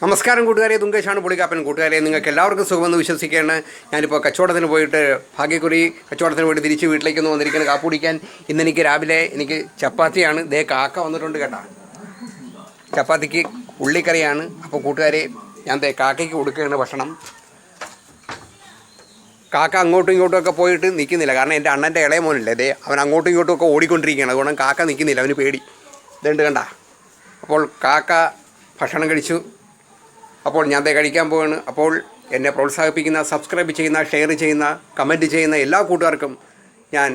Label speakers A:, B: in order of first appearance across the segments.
A: നമസ്കാരം കൂട്ടുകാരെ, തുങ്കേഷാണ് പുളിക്കാപ്പൻ. കൂട്ടുകാരെ, നിങ്ങൾക്ക് എല്ലാവർക്കും സുഖമെന്ന് വിശ്വസിക്കുകയാണ്. ഞാനിപ്പോൾ കച്ചവടത്തിന് പോയിട്ട് ഭാഗ്യക്കുറി കച്ചവടത്തിന് പോയിട്ട് തിരിച്ച് വീട്ടിലേക്കൊന്ന് വന്നിരിക്കുന്നത് കാപ്പി കുടിക്കാൻ. ഇന്നെനിക്ക് രാവിലെ ചപ്പാത്തിയാണ്. ദേ കാക്ക വന്നിട്ടുണ്ട് കേട്ടോ. ചപ്പാത്തിക്ക് ഉള്ളിക്കറിയാണ്. അപ്പോൾ കൂട്ടുകാരെ, ഞാൻ കാക്കയ്ക്ക് കൊടുക്കുകയാണ് ഭക്ഷണം. കാക്ക അങ്ങോട്ടും ഇങ്ങോട്ടും ഒക്കെ പോയിട്ട് നിൽക്കുന്നില്ല. കാരണം എൻ്റെ അണ്ണൻ്റെ ഇളയ മോനില്ലേ, അവൻ അങ്ങോട്ടും ഇങ്ങോട്ടും ഒക്കെ ഓടിക്കൊണ്ടിരിക്കുകയാണ്. അതുകൊണ്ട് കാക്ക നിൽക്കുന്നില്ല, അവന് പേടി. ഇതുണ്ട് കണ്ട. അപ്പോൾ കാക്ക ഭക്ഷണം കഴിച്ചു. അപ്പോൾ ഞാൻ കഴിക്കാൻ പോവുകയാണ്. അപ്പോൾ എന്നെ പ്രോത്സാഹിപ്പിക്കുന്ന, സബ്സ്ക്രൈബ് ചെയ്യുന്ന, ഷെയർ ചെയ്യുന്ന, കമൻറ്റ് ചെയ്യുന്ന എല്ലാ കൂട്ടുകാർക്കും ഞാൻ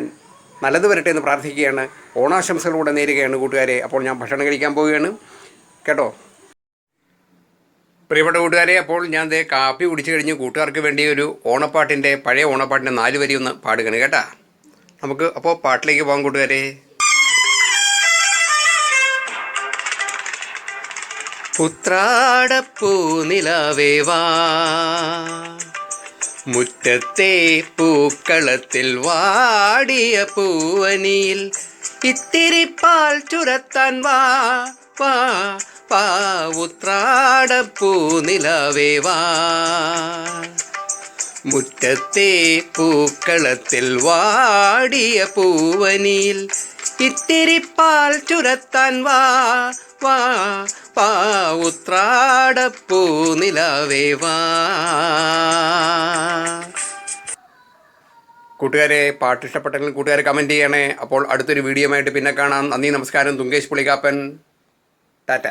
A: നല്ലത് വരട്ടെ എന്ന് പ്രാർത്ഥിക്കുകയാണ്. ഓണാശംസകളൂടെ നേരുകയാണ് കൂട്ടുകാരെ. അപ്പോൾ ഞാൻ ഭക്ഷണം കഴിക്കാൻ പോവുകയാണ് കേട്ടോ. പ്രിയപ്പെട്ട കൂട്ടുകാരെ, അപ്പോൾ ഞാൻ കാപ്പി കുടിച്ചു കഴിഞ്ഞ് കൂട്ടുകാർക്ക് വേണ്ടി ഒരു ഓണപ്പാട്ടിൻ്റെ, പഴയ ഓണപ്പാട്ടിൻ്റെ 4 വരി ഒന്ന് പാടുകയാണ് കേട്ടോ. നമുക്ക് അപ്പോൾ പാട്ടിലേക്ക് പോകാം കൂട്ടുകാരെ. ഉത്രാടപ്പൂ നിലാവേ വാ, മുറ്റത്തെ പൂക്കളത്തിൽ വാടിയ പൂവനിയിൽ ഇത്തിരി പാൽ ചുരത്താൻ വാ വാ വാ. ഉത്രാടപ്പൂ നിലാവേ വാ, മുറ്റത്തെ പൂക്കളത്തിൽ വാടിയ പൂവനിയിൽ ഇത്തിരി പാൽ ചുരത്താൻ വാ വാ വാ. ഉത്രാടപ്പൂ നിലാവേ വാ. കൂട്ടുകാരെ, പാട്ട് ഇഷ്ടപ്പെട്ടെങ്കിൽ കൂട്ടുകാരെ കമൻറ്റ് ചെയ്യണേ. അപ്പോൾ അടുത്തൊരു വീഡിയോ ആയിട്ട് പിന്നെ കാണാം. നന്ദി, നമസ്കാരം. തുങ്കേഷ് പുളിക്കാപ്പൻ. ടാറ്റ.